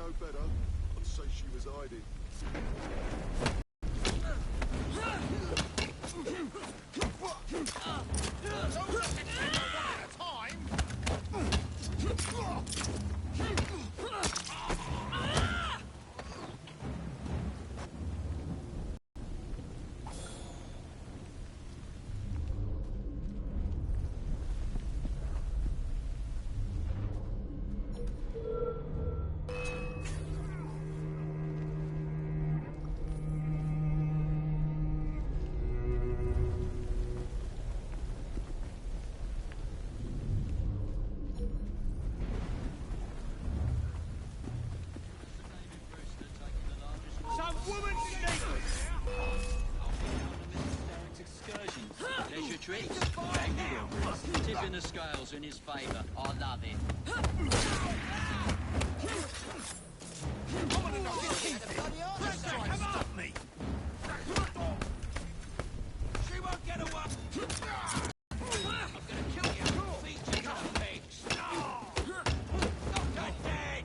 no better, I'd say she was hiding. Treats. Tipping the scales in his favour. I love it. Come on! Me. She won't get away. I'm gonna kill you. Feed you to the pigs. Not dead.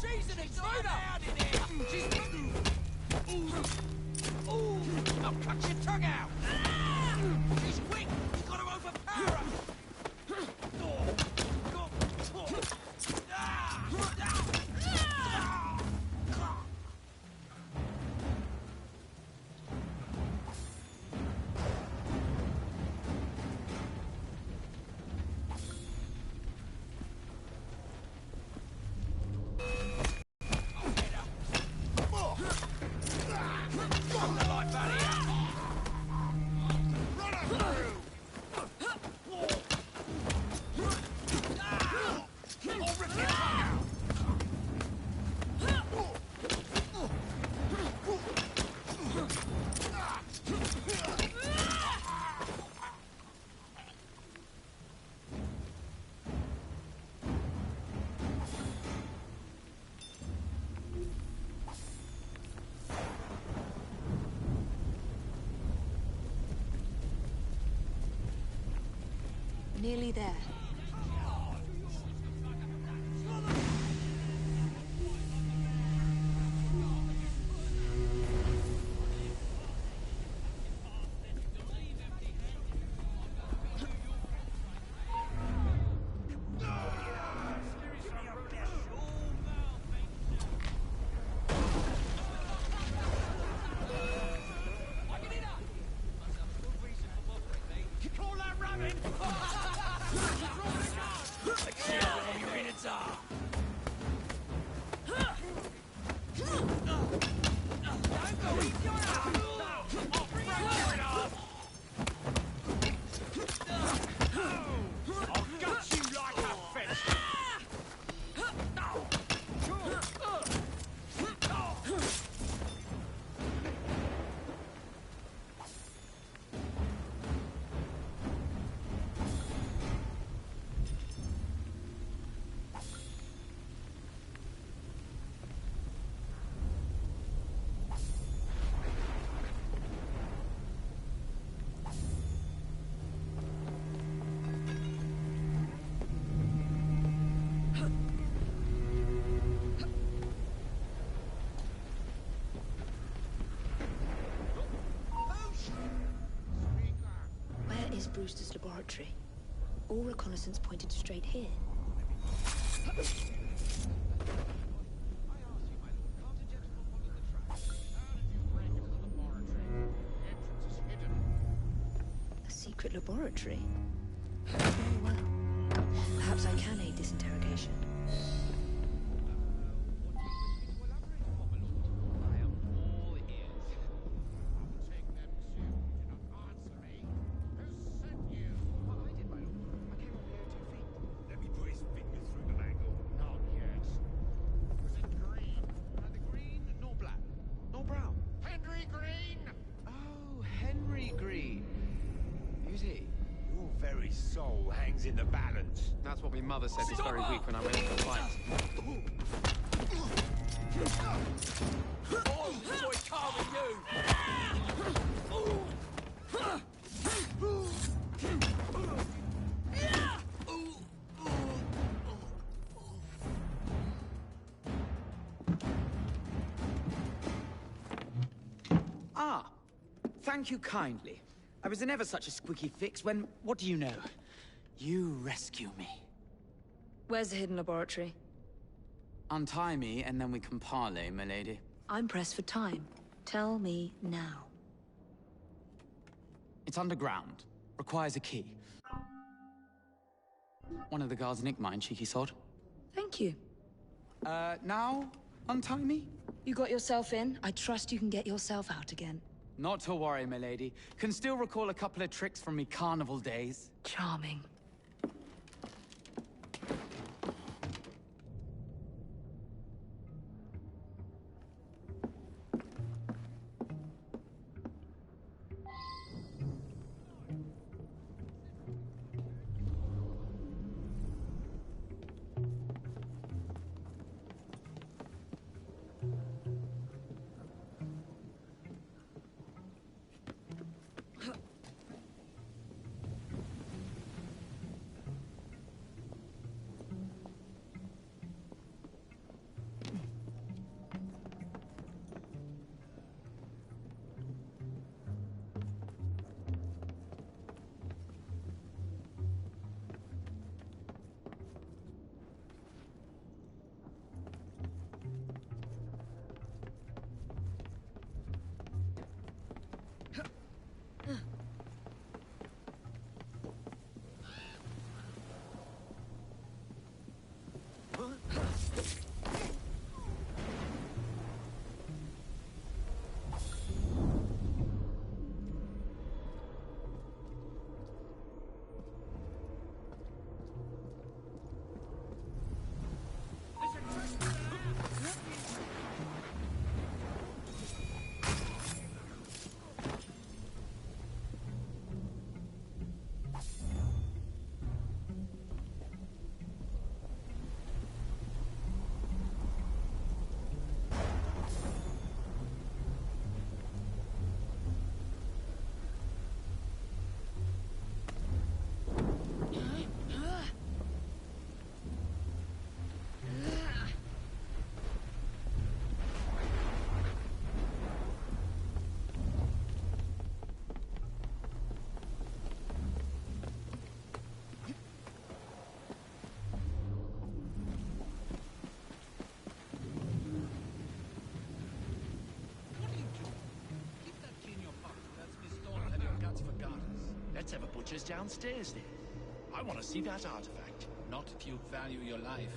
She's an intruder! Out in here! She's... Ooh! I'll cut your tongue out! She's quick! You've got to overpower her! Nearly there. Brewster's laboratory. All reconnaissance pointed straight here. A secret laboratory? Oh, well. Perhaps I can aid this interrogation. Let me soul hangs in the balance. That's what my mother said this very week when I went into a fight. Oh, boy, carving you! Ah, thank you kindly. I was in ever such a squeaky fix when, what do you know? You rescue me. Where's the hidden laboratory? Untie me, and then we can parley, milady. I'm pressed for time. Tell me now. It's underground. Requires a key. One of the guards nicked mine, cheeky sod. Thank you. Now, untie me? You got yourself in. I trust you can get yourself out again. Not to worry, milady. Can still recall a couple of tricks from me carnival days. Charming. Let's have a butcher's downstairs then. I want to see that artifact. Not if you value your life.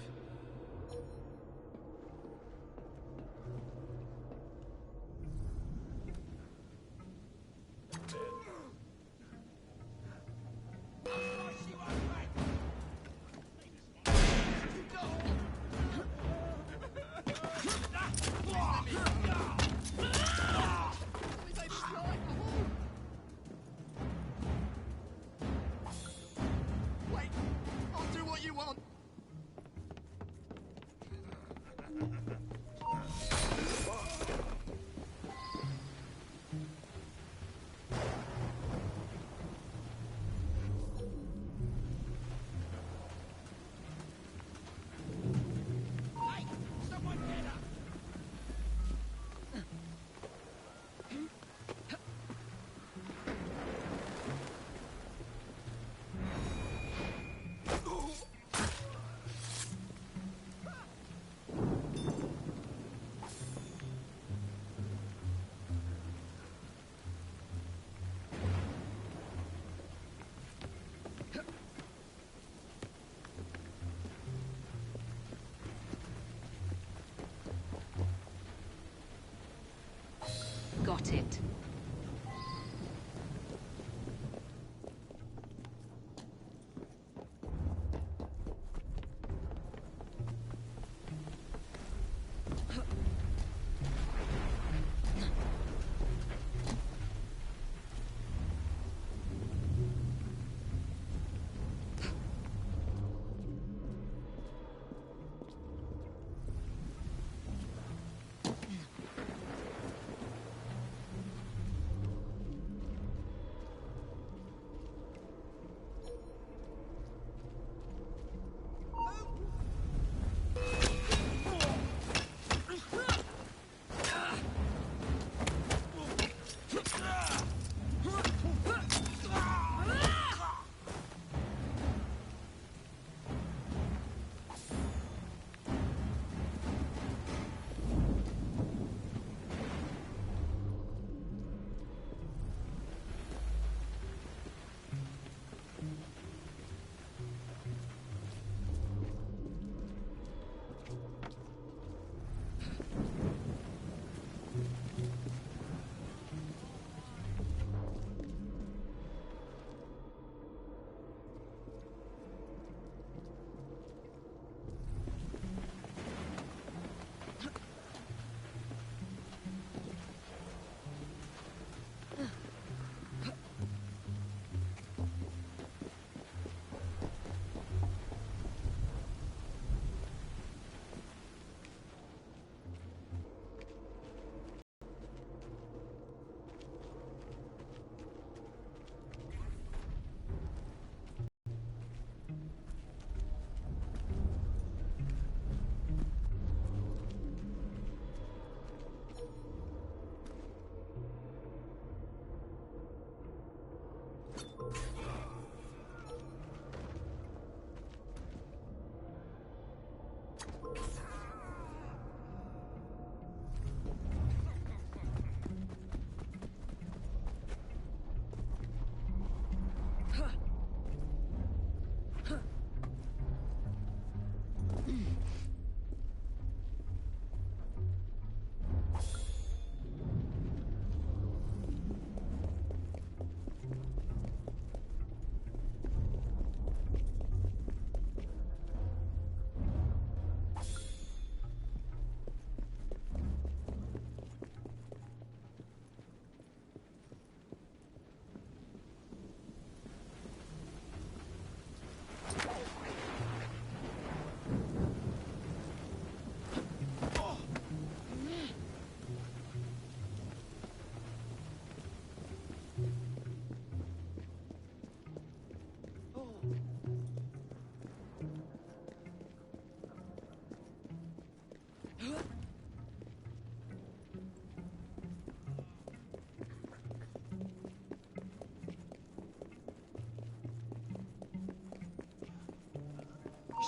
Got it.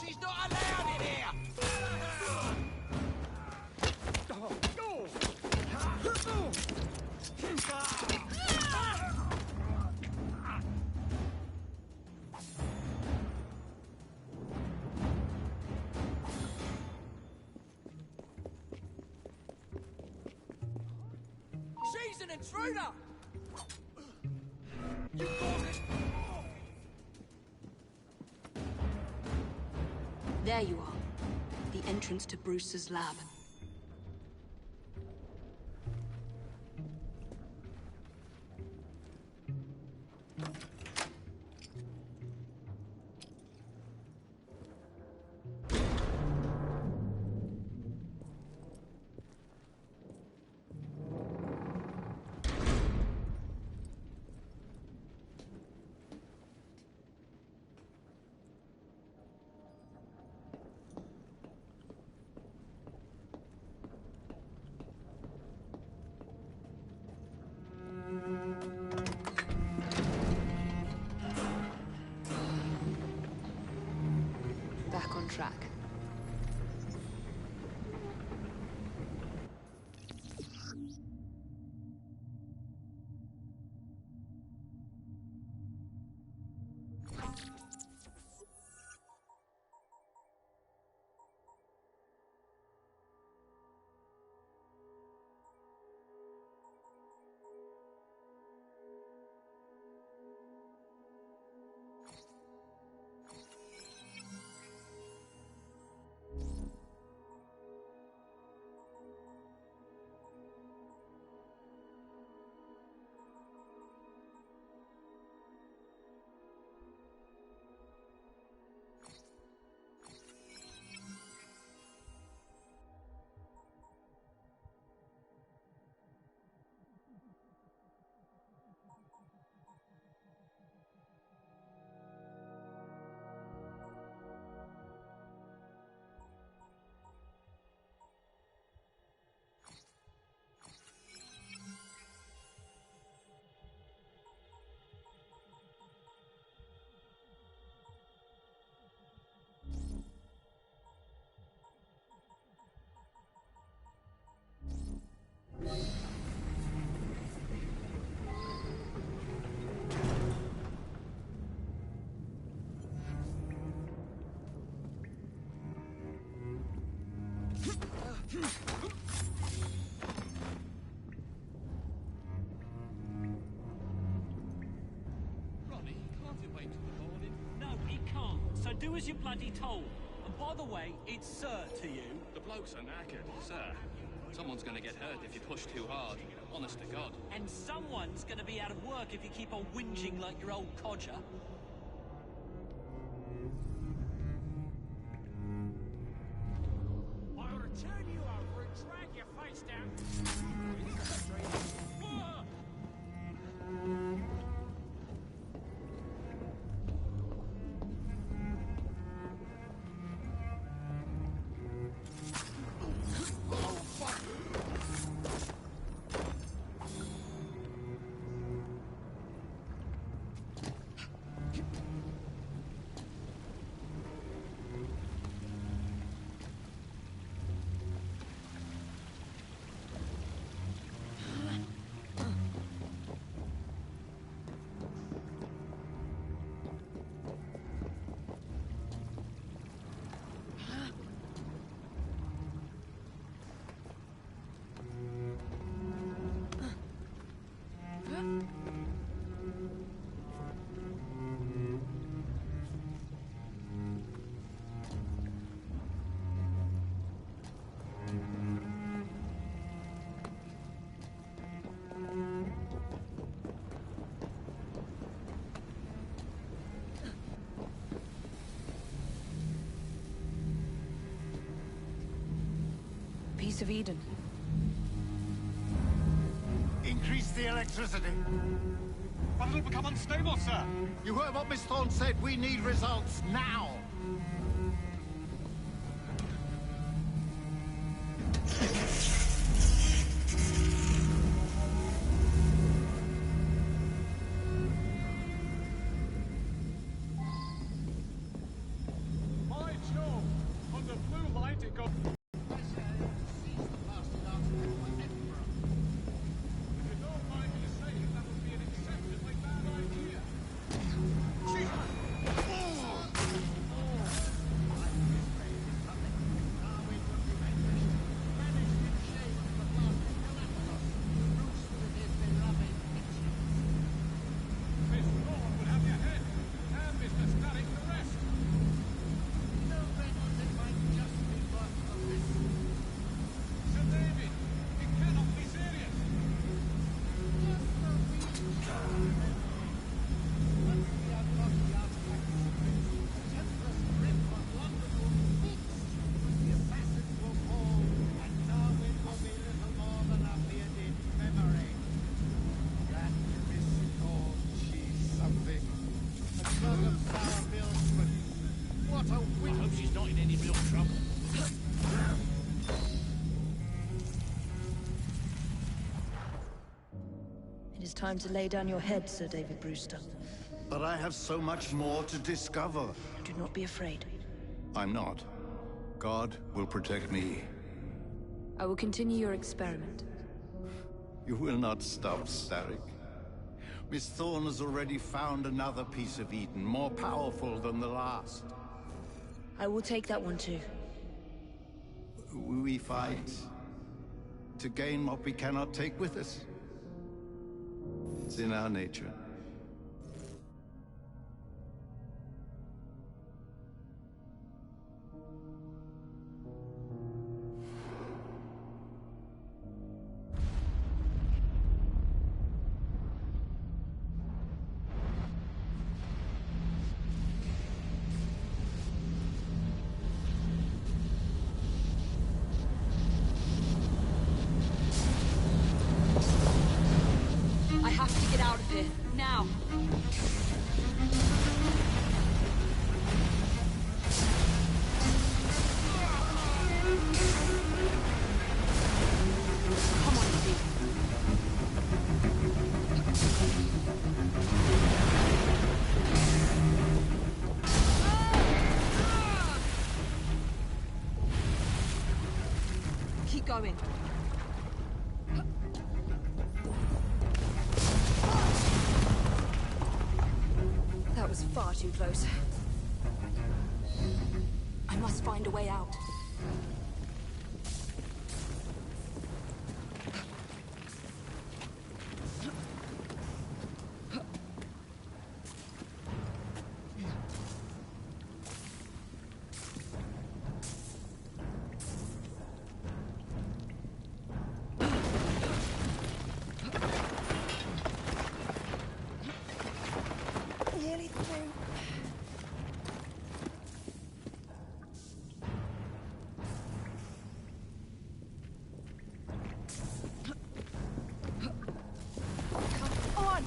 She's not allowed in here! She's an intruder! You caused it! There you are. The entrance to Bruce's lab. Back on track. Ronnie, can't you wait till the morning? No, he can't. So do as you're bloody told. And by the way, it's sir to you. The blokes are knackered, sir. Someone's gonna get hurt if you push too hard. Honest to God. And someone's gonna be out of work if you keep on whinging like your old codger. I'll return you over and drag your face down. Piece of Eden. Increase the electricity. But it'll become unstable, sir. You heard what Miss Thorne said. We need results now. It is time to lay down your head, Sir David Brewster. But I have so much more to discover. Do not be afraid. I'm not. God will protect me. I will continue your experiment. You will not stop, Starrick. Miss Thorne has already found another piece of Eden, more powerful than the last. I will take that one too. We fight to gain what we cannot take with us. It's in our nature. I have to get out of here, now. Come on, Izzy. Keep going. That was far too close. I must find a way out. Nearly through. Come on!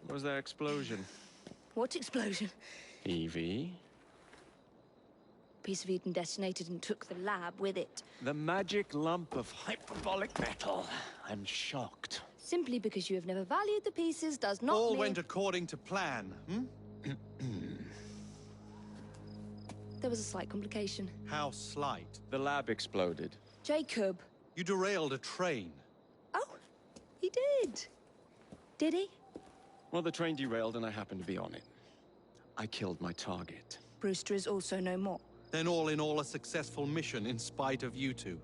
What was that explosion? What explosion? Evie? Piece of Eden detonated and took the lab with it. The magic lump of hyperbolic metal. I'm shocked. Simply because you have never valued the pieces does not All mean... went according to plan, hmm? There was a slight complication. How slight. The lab exploded. Jacob. You derailed a train. Oh, he did. Did he? Well, the train derailed and I happened to be on it. I killed my target. Brewster is also no more. Then all in all a successful mission in spite of you two.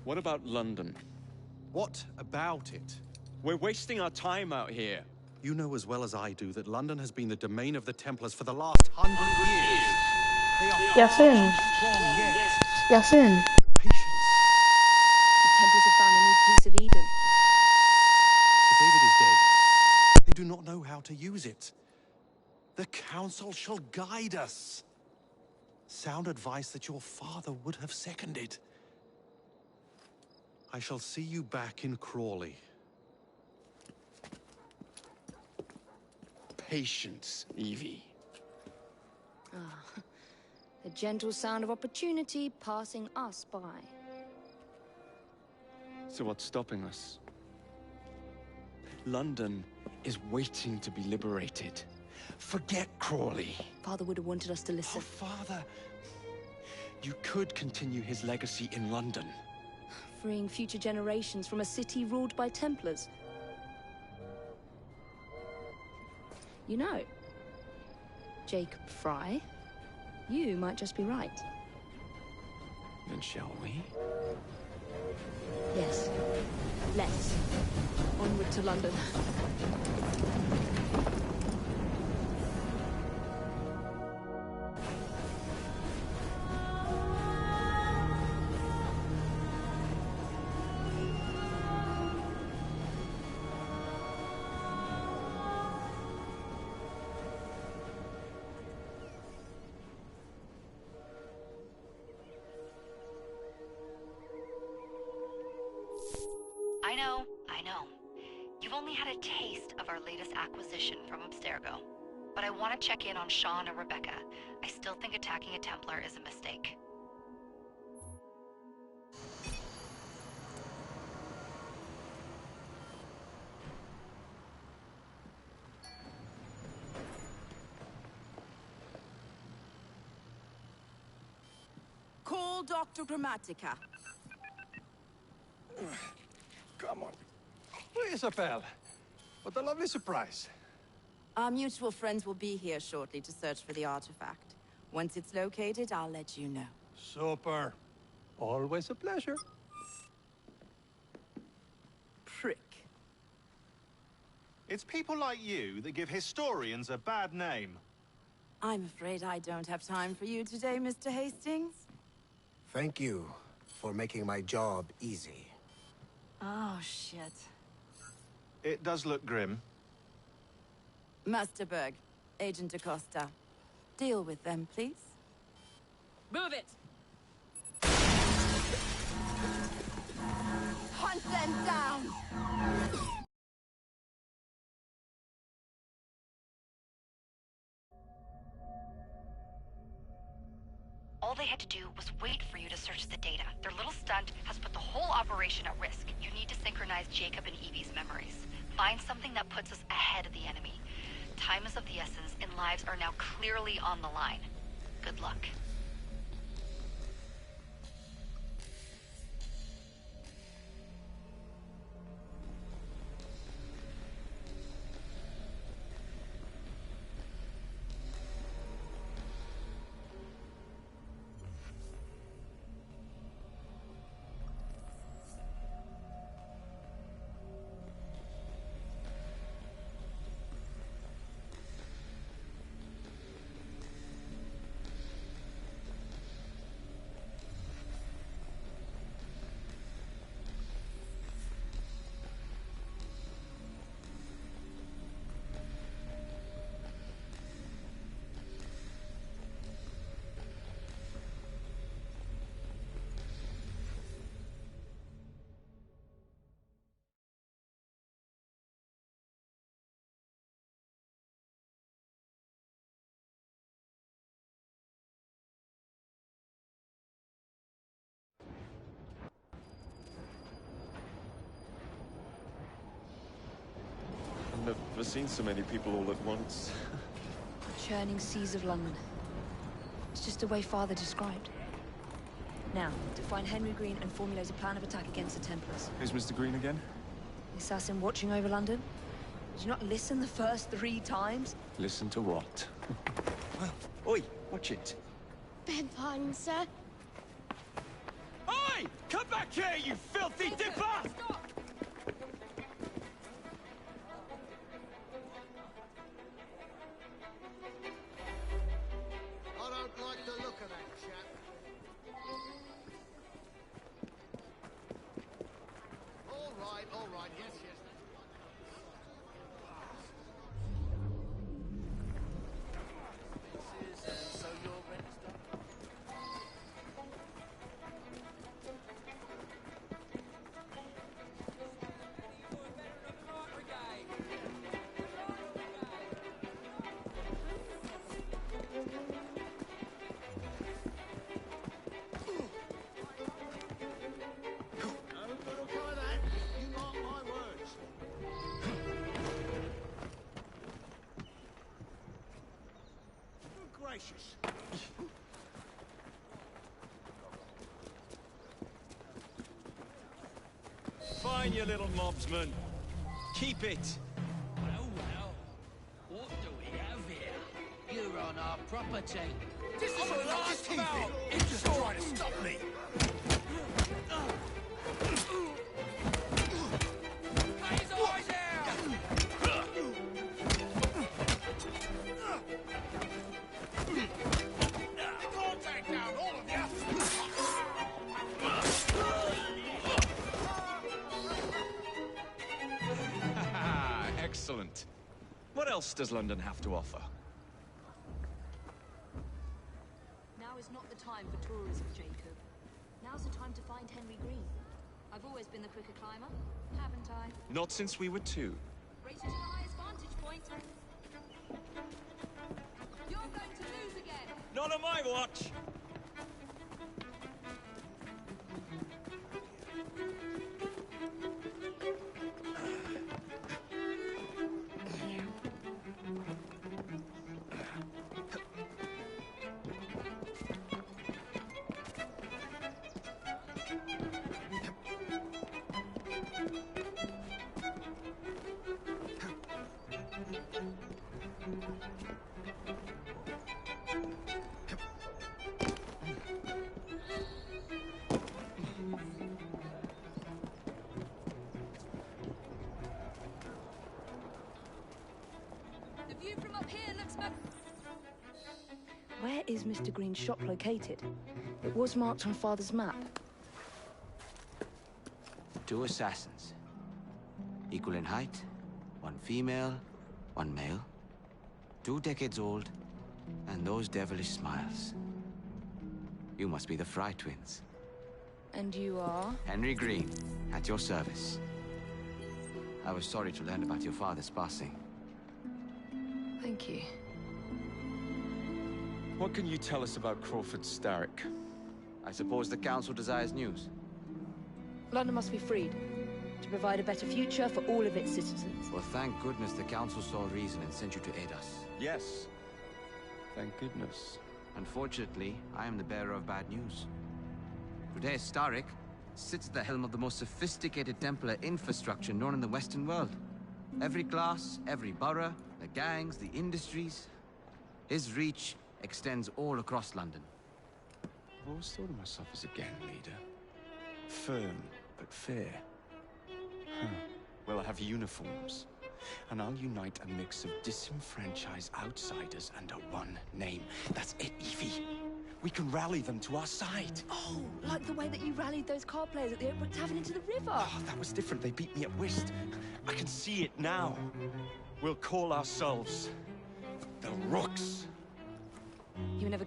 What about London? What about it? We're wasting our time out here. You know as well as I do that London has been the domain of the Templars for the last 100 years. They are Yasin. strong yet. Yasin. Patience. The Templars have found a new piece of Eden. Sir David is dead. They do not know how to use it. The Council shall guide us. Sound advice that your father would have seconded. I shall see you back in Crawley. Patience, Evie. Ah, the gentle sound of opportunity passing us by. So what's stopping us? London is waiting to be liberated. Forget Crawley. Father would have wanted us to listen. Oh, Father. You could continue his legacy in London. Freeing future generations from a city ruled by Templars. You know, Jacob Fry, you might just be right. Then shall we? Yes. Let's. Onward to London. I know. You've only had a taste of our latest acquisition from Abstergo. But I want to check in on Sean and Rebecca. I still think attacking a Templar is a mistake. Call Dr. Grammatica. Come on. Isabel, what a lovely surprise. Our mutual friends will be here shortly to search for the artifact. Once it's located, I'll let you know. Super. Always a pleasure. Prick. It's people like you that give historians a bad name. I'm afraid I don't have time for you today, Mr. Hastings. Thank you for making my job easy. Oh, shit. It does look grim. Master Berg, Agent Acosta. Deal with them, please. Move it! Hunt them down! All they had to do was wait for you to search the data. Their little stunt has put the whole operation at risk. You need to synchronize Jacob and Evie's memories. Find something that puts us ahead of the enemy. Time is of the essence, and lives are now clearly on the line. Good luck. I've never seen so many people all at once. Churning seas of London. It's just the way Father described. Now, to find Henry Green and formulate a plan of attack against the Templars. Who's Mr. Green again? The assassin watching over London? Did you not listen the first 3 times? Listen to what? Oi, watch it. Beg pardon, sir. Oi! Come back here, you filthy dipper! Stop! I don't like the look of that chap. All right, yes, yes. So your rent's done? Gracious. Fine, you little mobsman. Keep it. Well, what do we have here? You're on our property. This is your last bout! He's just trying to stop me. Cut his eyes out! Contact down, all of you! Excellent. What else does London have to offer? Now is not the time for tourism, Jacob. Now's the time to find Henry Green. I've always always been the quicker climber, haven't I? Not since we were 2. Race you to the highest vantage point. You're going to lose again. Not on my watch! The view from up here looks Where is Mr. Green's shop located? It was marked on Father's map. 2 assassins. Equal in height. 1 female, 1 male. 2 decades old, and those devilish smiles. You must be the Fry twins. And you are? Henry Green, at your service. I was sorry to learn about your father's passing. Thank you. What can you tell us about Crawford Starrick? I suppose the Council desires news. London must be freed, to provide a better future for all of its citizens. Well, thank goodness the Council saw reason and sent you to aid us. Yes. Thank goodness. Unfortunately, I am the bearer of bad news. Today, Starrick sits at the helm of the most sophisticated Templar infrastructure known in the Western world. Every class, every borough, the gangs, the industries. His reach extends all across London. I've always thought of myself as a gang leader. Firm, but fair. Huh. Well, I have uniforms. And I'll unite a mix of disenfranchised outsiders under one name. That's it, Evie. We can rally them to our side. Oh, like the way that you rallied those card players at the Oakbrook Tavern into the river. Oh, that was different. They beat me at whist. I can see it now. We'll call ourselves the Rooks. You never...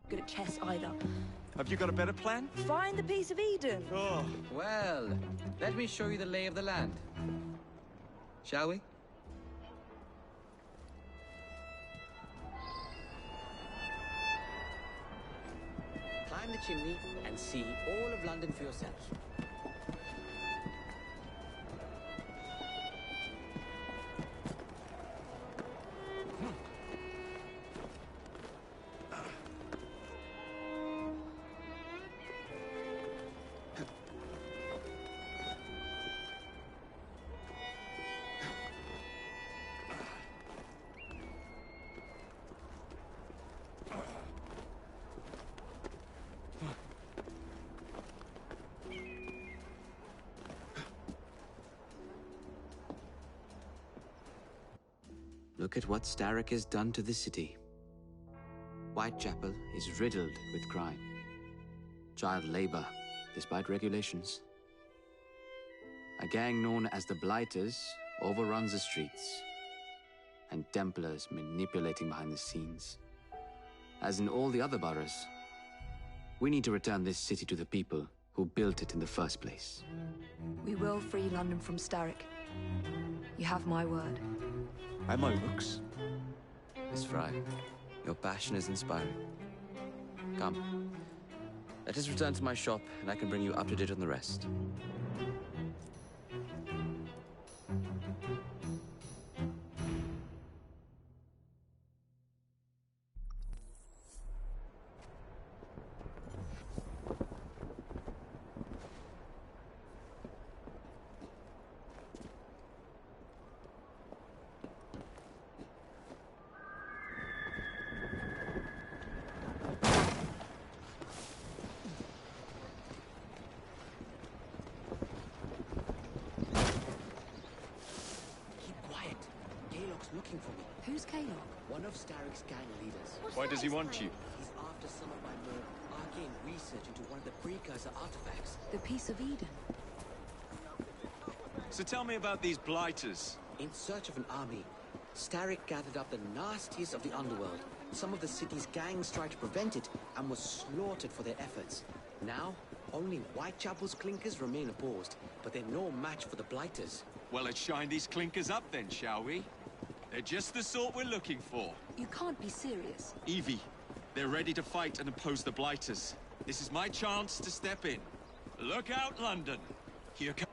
good at chess either. Have you got a better plan? Find the piece of Eden. Oh. Well, let me show you the lay of the land. Shall we? Climb the chimney and see all of London for yourself. Look at what Starrick has done to the city. Whitechapel is riddled with crime. Child labor, despite regulations. A gang known as the Blighters overruns the streets. And Templars manipulating behind the scenes. As in all the other boroughs, we need to return this city to the people who built it in the first place. We will free London from Starrick. You have my word. And my Rooks. Miss Fry, your passion is inspiring. Come. Let us return to my shop, and I can bring you up to date on the rest. looking for me. Who's Kalok? One of Starrick's gang leaders. Why does he want you? He's after some of my more arcane research into one of the precursor artifacts. The Piece of Eden. So tell me about these blighters. In search of an army, Starrick gathered up the nastiest of the underworld. Some of the city's gangs tried to prevent it and were slaughtered for their efforts. Now, only Whitechapel's clinkers remain opposed, but they're no match for the blighters. Well, let's shine these clinkers up then, shall we? They're just the sort we're looking for. You can't be serious. Evie, they're ready to fight and oppose the blighters. This is my chance to step in. Look out, London. Here comes...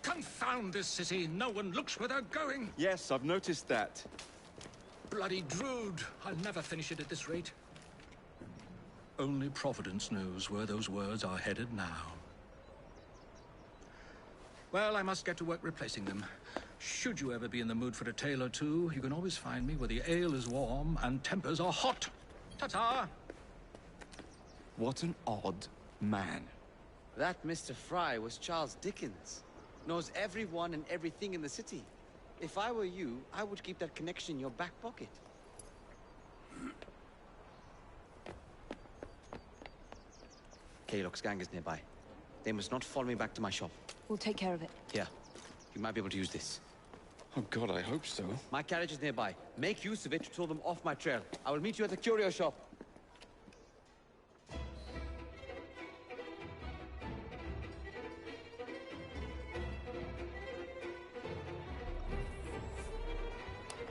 Confound this city. No one looks where they're going. Yes, I've noticed that. Bloody Drood. I'll never finish it at this rate. Only Providence knows where those words are headed now. Well, I must get to work replacing them. Should you ever be in the mood for a tale or two, you can always find me where the ale is warm and tempers are hot. Ta-ta! What an odd man. That Mr. Fry was Charles Dickens. Knows everyone and everything in the city. If I were you, I would keep that connection in your back pocket. Kalok's gang is nearby. They must not follow me back to my shop. We'll take care of it. Here, you might be able to use this. Oh God, I hope so. My carriage is nearby. Make use of it to throw them off my trail. I will meet you at the curio shop.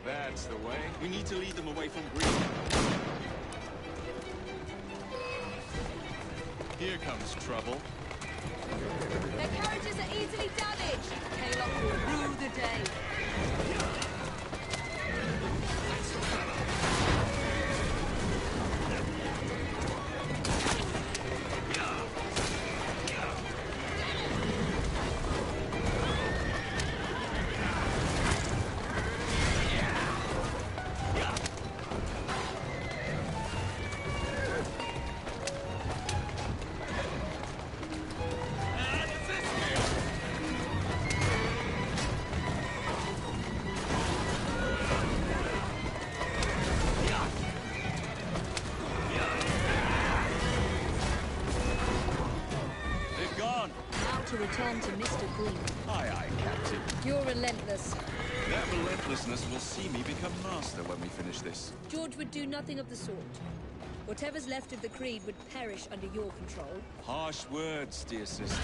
That's the way. We need to lead them away from Green. Here comes trouble. Their carriages are easily damaged. Kalok will rue the day. To return to Mr. Green. Aye, aye, Captain. You're relentless. That relentlessness will see me become master when we finish this. George would do nothing of the sort. Whatever's left of the Creed would perish under your control. Harsh words, dear sister.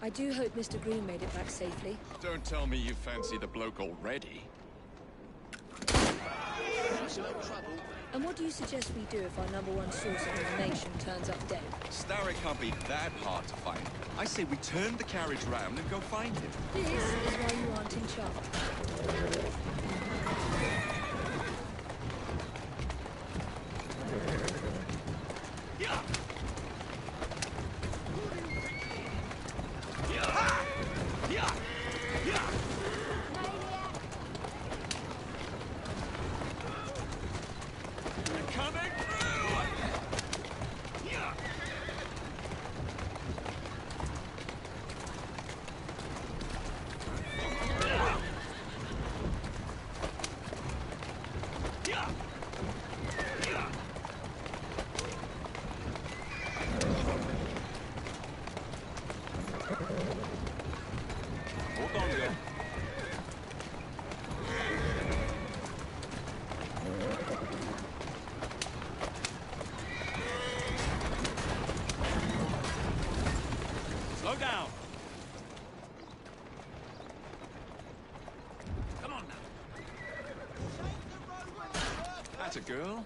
I do hope Mr. Green made it back safely. Don't tell me you fancy the bloke already. And what do you suggest we do if our #1 source of information turns up dead? Starrick can't be that hard to find. I say we turn the carriage round and go find him. This is why you aren't in charge. Slow down. Come on now. That's a girl.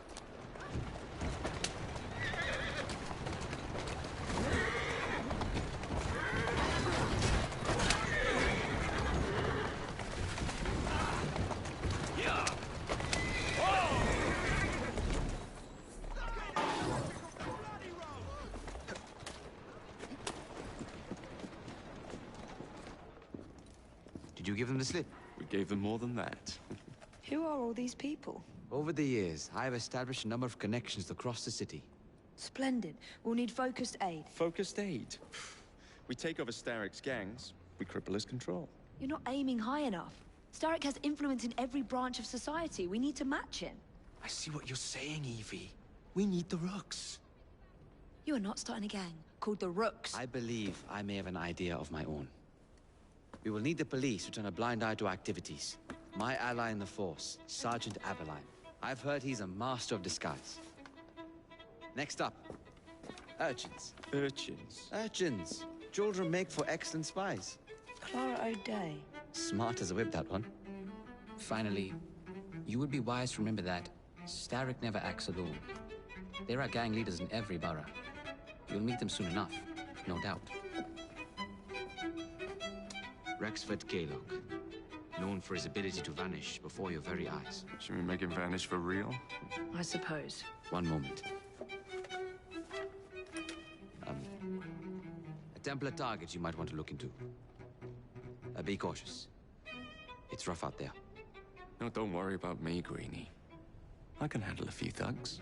Did you give them the slip? We gave them more than that. Who are all these people? Over the years, I have established a number of connections across the city. Splendid. We'll need focused aid. Focused aid? We take over Starrick's gangs, we cripple his control. You're not aiming high enough. Starrick has influence in every branch of society. We need to match him. I see what you're saying, Evie. We need the Rooks. You are not starting a gang called the Rooks. I believe I may have an idea of my own. We will need the police to turn a blind eye to activities. My ally in the force, Sergeant Aberline. I've heard he's a master of disguise. Next up, urchins. Urchins? Urchins. Children make for excellent spies. Clara O'Day. Smart as a whip, that one. Finally, you would be wise to remember that Starrick never acts alone. There are gang leaders in every borough. You'll meet them soon enough, no doubt. Rexford Kaylock, known for his ability to vanish before your very eyes. Should we make him vanish for real? I suppose. One moment. A Templar target you might want to look into. Be cautious. It's rough out there. No, don't worry about me, Greenie. I can handle a few thugs.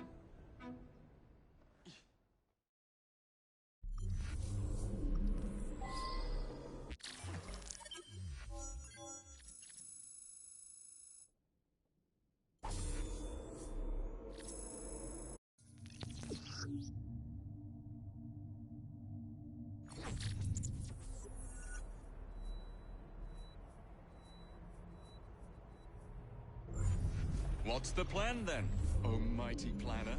What's the plan then, oh mighty planner?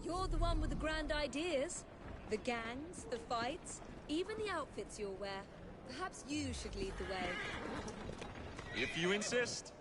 You're the one with the grand ideas. The gangs, the fights, even the outfits you'll wear. Perhaps you should lead the way. If you insist.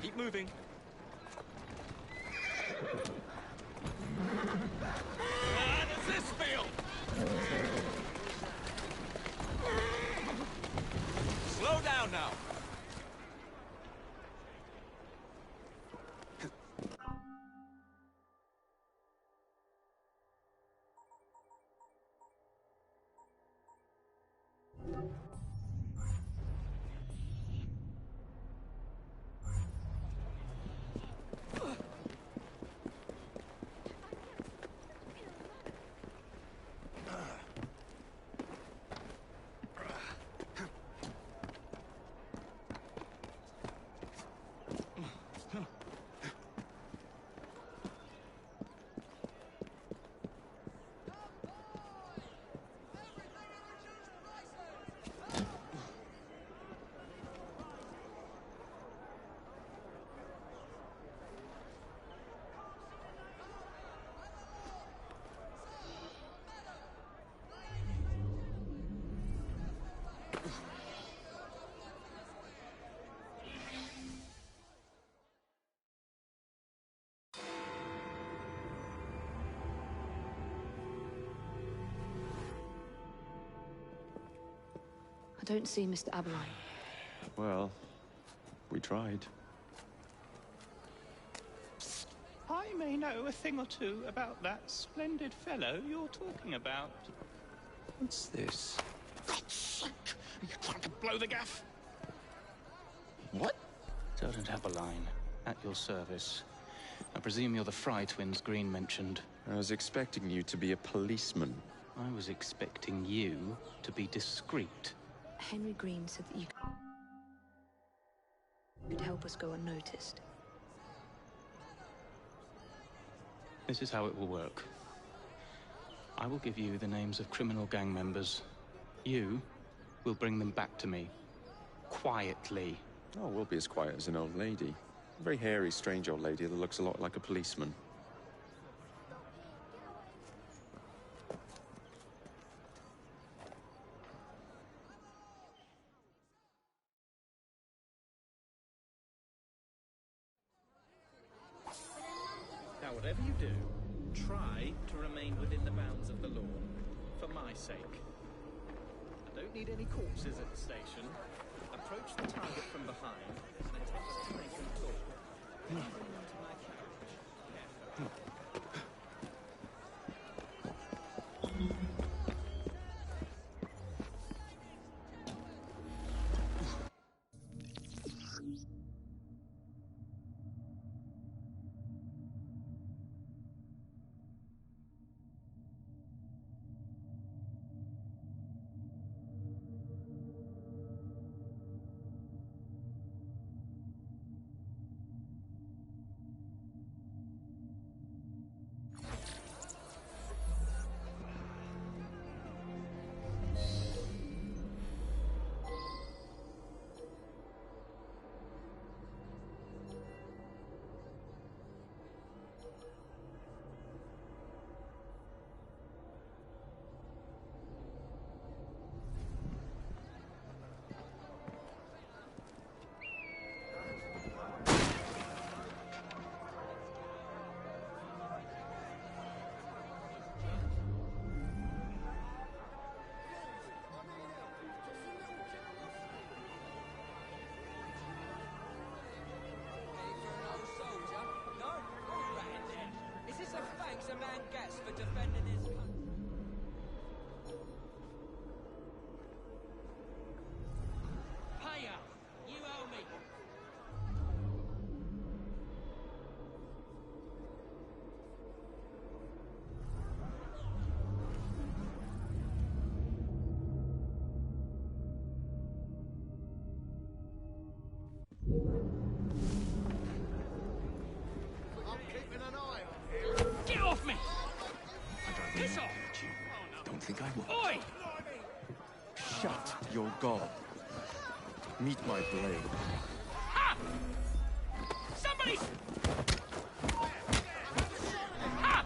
Keep moving. How does this feel? Slow down now. don't see Mr. Aberline. Well, we tried. I may know a thing or two about that splendid fellow you're talking about. What's this? God's sake! Are you trying to blow the gaff? What? Sergeant Aberline, at your service. I presume you're the Fry twins Green mentioned. I was expecting you to be a policeman. I was expecting you to be discreet. Henry Green said that you could help us go unnoticed. This is how it will work. I will give you the names of criminal gang members. You will bring them back to me. Quietly. Oh, we'll be as quiet as an old lady. A very hairy, strange old lady that looks a lot like a policeman. Now, whatever you do, try to remain within the bounds of the law, for my sake. I don't need any corpses at the station. Approach the target from behind and attempt to make him talk. Bring him into my carriage. Carefully. A man gets for defending his country. Hiya! You owe me! I'm keeping an eye on him. Get off me! Piss off! Don't think I will. Oi! Shut your gob. Meet my blade. Ha! Somebody! Ha!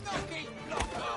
Knock it, knock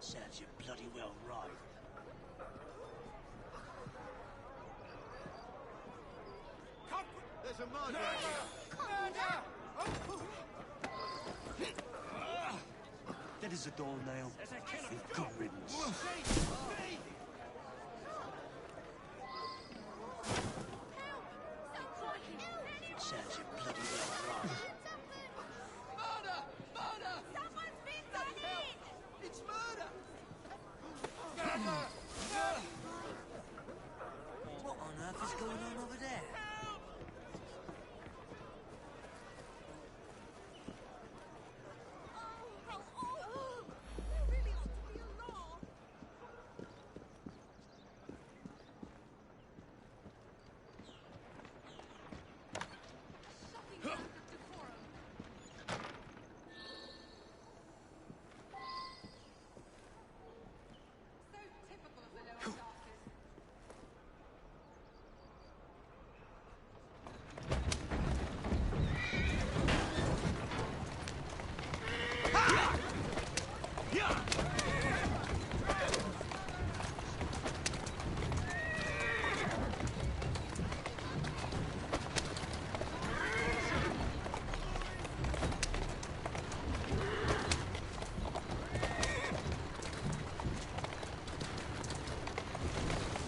Serves you bloody well right. There's a murder! Dead as a doornail. And good riddance. Serves you bloody well right. Murder! Murder! Someone's been done in! It's murder! What on earth is going on over there?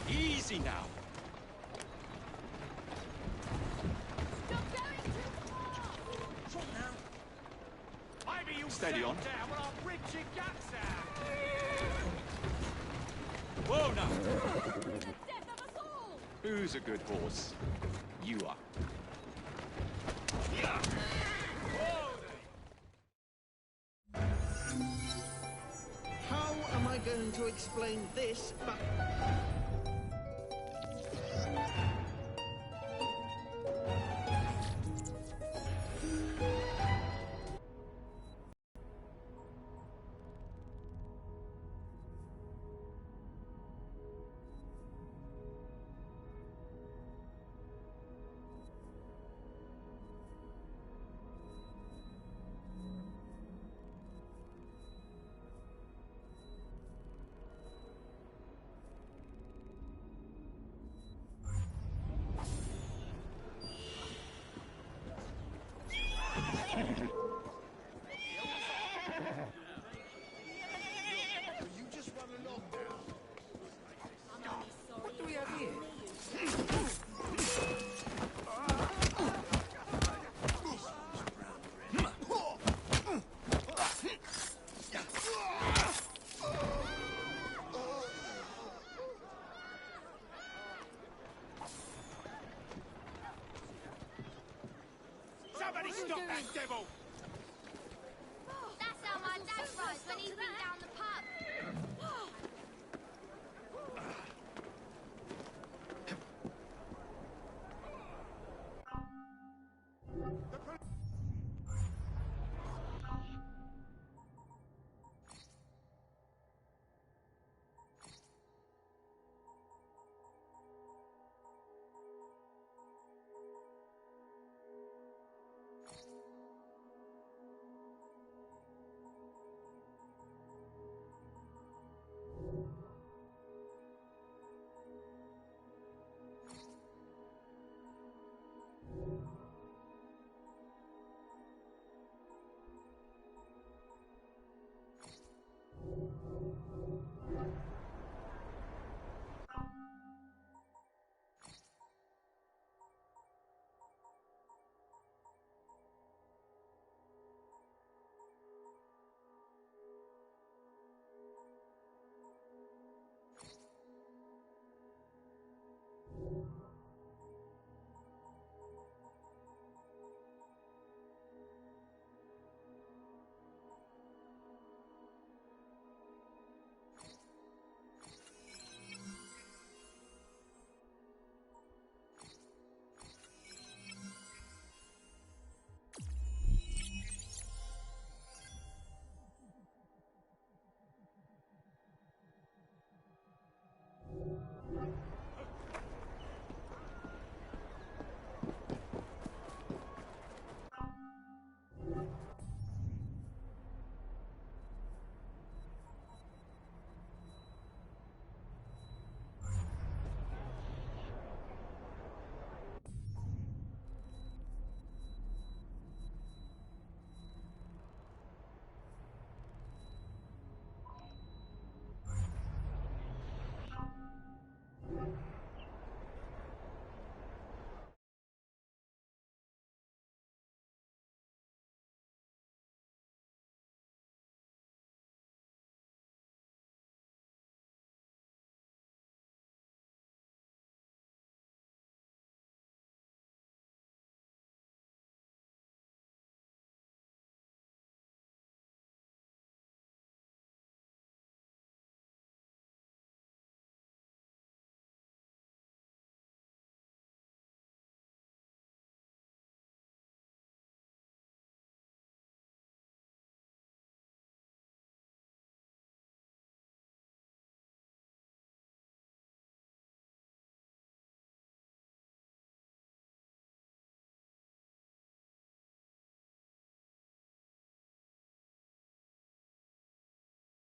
Easy now. Maybe you'll Steady settle on. down when I rip your guts out. Whoa now. Who's a good horse? You are. How am I going to explain this, but... You just run along now. What do we have here? Somebody stop that devil! That's how my dad cries when he's been down the pub.